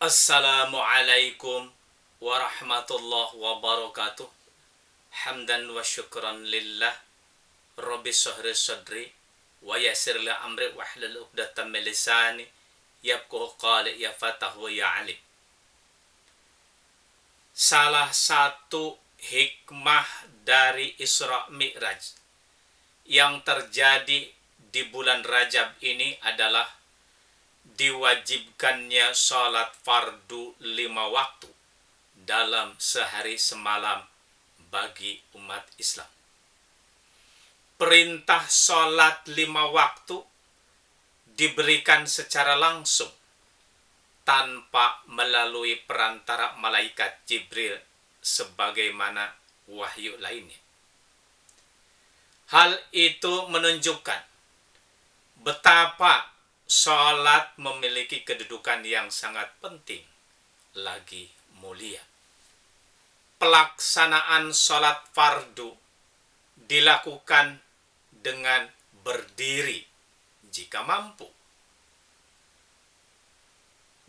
Assalamualaikum warahmatullahi wabarakatuh. Hamdan wa syukran lillah. Rabbi sahri sadri wa yassir li amri wahlul 'uqdatam min lisani yafqahu qawli ya fatah wa ya alim. Salah satu hikmah dari Isra Mi'raj yang terjadi di bulan Rajab ini adalah diwajibkannya sholat fardu 5 waktu dalam sehari semalam bagi umat Islam. Perintah sholat 5 waktu diberikan secara langsung tanpa melalui perantara malaikat Jibril sebagaimana wahyu lainnya. Hal itu menunjukkan betapa sholat memiliki kedudukan yang sangat penting lagi mulia. Pelaksanaan sholat fardu dilakukan dengan berdiri jika mampu.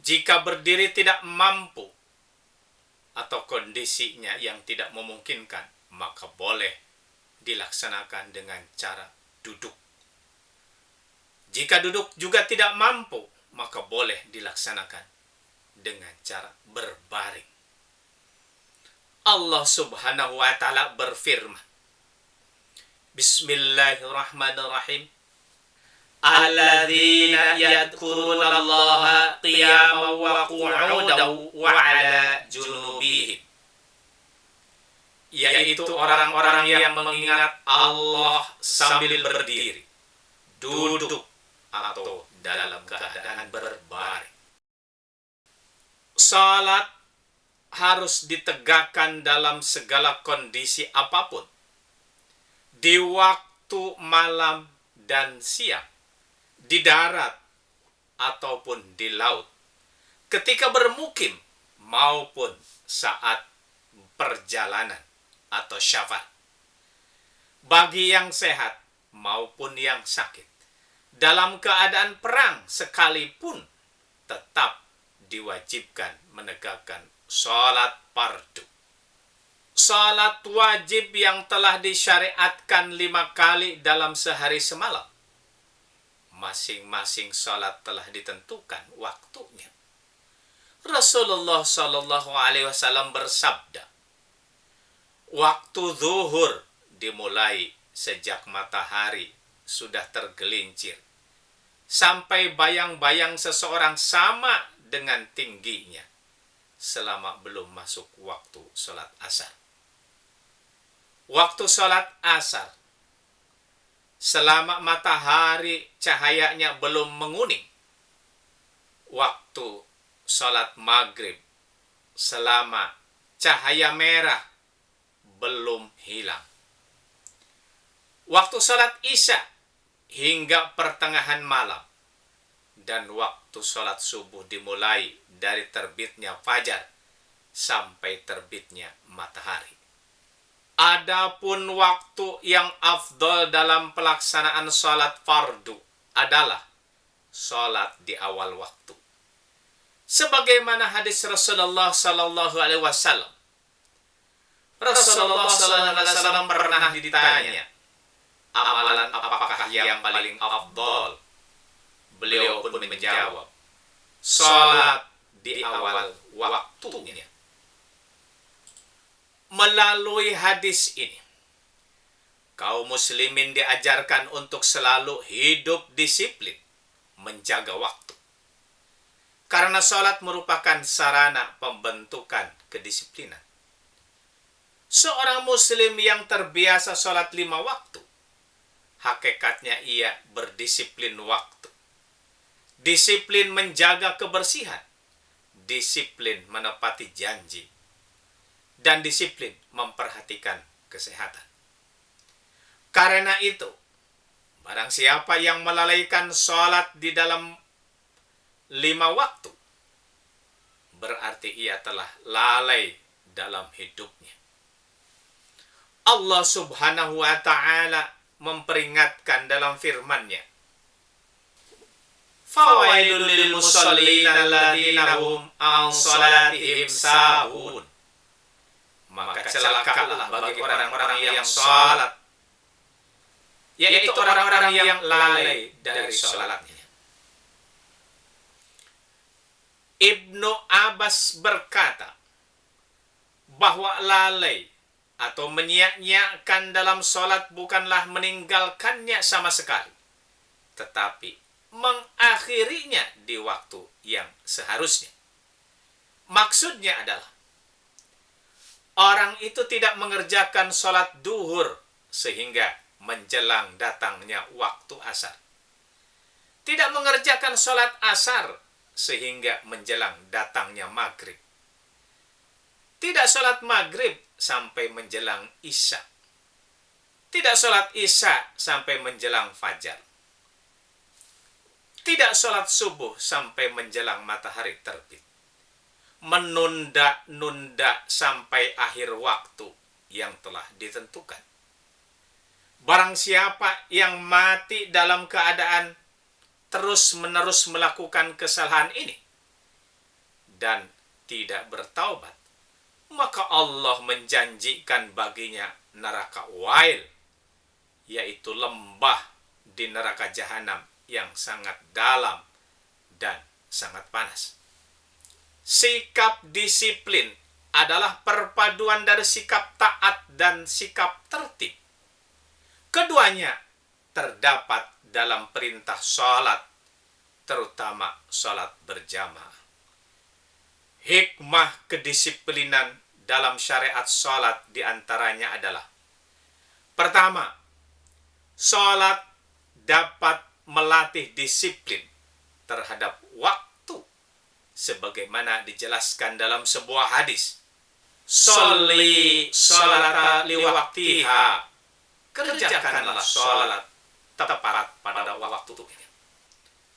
Jika berdiri tidak mampu atau kondisinya yang tidak memungkinkan, maka boleh dilaksanakan dengan cara duduk. Jika duduk juga tidak mampu, maka boleh dilaksanakan dengan cara berbaring. Allah Subhanahu wa ta'ala berfirman, Bismillahirrahmanirrahim. Alladzina yadhkuruna Allaha qiyaman wa qu'udan wa 'ala junubihim. Yaitu orang-orang yang mengingat Allah sambil berdiri, duduk, atau dalam keadaan berbaring. Salat harus ditegakkan dalam segala kondisi apapun, di waktu malam dan siang, di darat ataupun di laut, ketika bermukim maupun saat perjalanan atau syafar, bagi yang sehat maupun yang sakit, dalam keadaan perang sekalipun tetap diwajibkan menegakkan sholat fardu. Sholat wajib yang telah disyariatkan 5 kali dalam sehari semalam. Masing-masing sholat telah ditentukan waktunya. Rasulullah Shallallahu Alaihi Wasallam bersabda, waktu zuhur dimulai sejak matahari sudah tergelincir sampai bayang-bayang seseorang sama dengan tingginya selama belum masuk waktu sholat asar. Waktu sholat asar selama matahari cahayanya belum menguning. Waktu sholat maghrib selama cahaya merah belum hilang. Waktu sholat isya hingga pertengahan malam. Dan waktu sholat subuh dimulai dari terbitnya fajar sampai terbitnya matahari. Adapun waktu yang afdol dalam pelaksanaan sholat fardu adalah sholat di awal waktu. Sebagaimana hadis Rasulullah Sallallahu Alaihi Wasallam. Rasulullah Sallallahu Alaihi Wasallam pernah ditanya, amalan apakah yang paling afdol? Beliau pun menjawab, sholat di awal waktunya. Melalui hadis ini, kaum muslimin diajarkan untuk selalu hidup disiplin, menjaga waktu. Karena sholat merupakan sarana pembentukan kedisiplinan. Seorang muslim yang terbiasa sholat 5 waktu, hakikatnya ia berdisiplin waktu. Disiplin menjaga kebersihan, disiplin menepati janji, dan disiplin memperhatikan kesehatan. Karena itu, barang siapa yang melalaikan sholat di dalam 5 waktu, berarti ia telah lalai dalam hidupnya. Allah Subhanahu wa ta'ala memperingatkan dalam firman-Nya, Fawailul lil musallin alladzina hum an salatihim sahun. Maka celakalah bagi orang-orang yang salat, yaitu orang-orang yang lalai dari salatnya. Ibnu Abbas berkata bahwa lalai atau menyia-nyiakan dalam salat bukanlah meninggalkannya sama sekali, tetapi mengakhirinya di waktu yang seharusnya. Maksudnya adalah orang itu tidak mengerjakan sholat duhur sehingga menjelang datangnya waktu asar. Tidak mengerjakan sholat asar sehingga menjelang datangnya maghrib. Tidak sholat maghrib sampai menjelang isya. Tidak sholat isya sampai menjelang fajar. Tidak sholat subuh sampai menjelang matahari terbit. Menunda-nunda sampai akhir waktu yang telah ditentukan. Barang siapa yang mati dalam keadaan terus-menerus melakukan kesalahan ini dan tidak bertaubat, maka Allah menjanjikan baginya neraka wail, yaitu lembah di neraka jahanam yang sangat dalam dan sangat panas. Sikap disiplin adalah perpaduan dari sikap taat dan sikap tertib. Keduanya terdapat dalam perintah sholat, terutama sholat berjamaah. Hikmah kedisiplinan dalam syariat sholat diantaranya adalah: pertama, sholat dapat melatih disiplin terhadap waktu, sebagaimana dijelaskan dalam sebuah hadis. Sholli sholata liwaktiha. Kerjakanlah sholat tepat pada waktunya.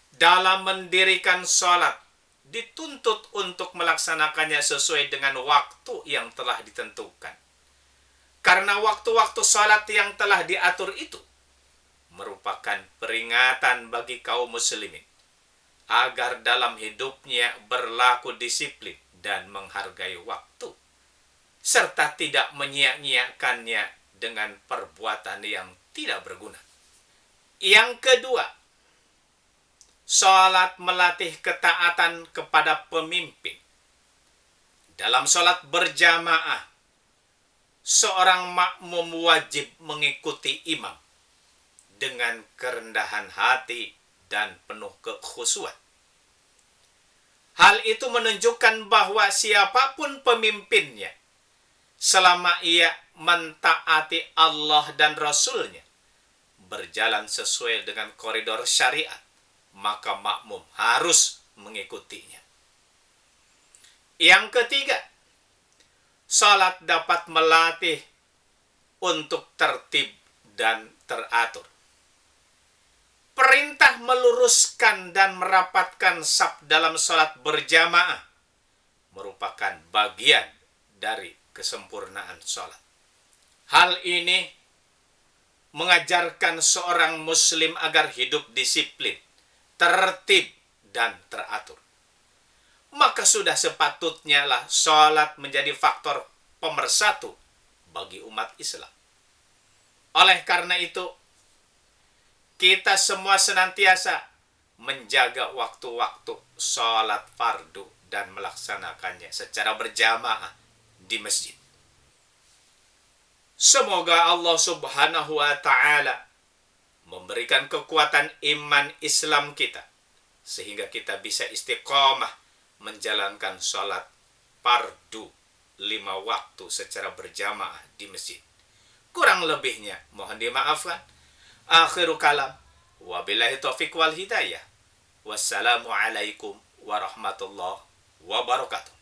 Dalam mendirikan sholat, dituntut untuk melaksanakannya sesuai dengan waktu yang telah ditentukan. Karena waktu-waktu sholat yang telah diatur itu merupakan peringatan bagi kaum muslimin agar dalam hidupnya berlaku disiplin dan menghargai waktu, serta tidak menyia-nyiakannya dengan perbuatan yang tidak berguna. Yang kedua, sholat melatih ketaatan kepada pemimpin. Dalam sholat berjamaah, seorang makmum wajib mengikuti imam dengan kerendahan hati dan penuh kekhusyuan. Hal itu menunjukkan bahwa siapapun pemimpinnya, selama ia mentaati Allah dan Rasul-Nya, berjalan sesuai dengan koridor syariat, maka makmum harus mengikutinya. Yang ketiga, salat dapat melatih untuk tertib dan teratur. Perintah meluruskan dan merapatkan saf dalam salat berjamaah merupakan bagian dari kesempurnaan salat. Hal ini mengajarkan seorang muslim agar hidup disiplin, tertib, dan teratur. Maka sudah sepatutnya lah salat menjadi faktor pemersatu bagi umat Islam. Oleh karena itu, kita semua senantiasa menjaga waktu-waktu salat fardu dan melaksanakannya secara berjamaah di masjid. Semoga Allah Subhanahu wa Ta'ala memberikan kekuatan iman Islam kita, sehingga kita bisa istiqomah menjalankan salat fardu 5 waktu secara berjamaah di masjid. Kurang lebihnya mohon dimaafkan. Akhiru kalam. Wabillahi taufiq wal hidayah. Wassalamualaikum warahmatullahi wabarakatuh.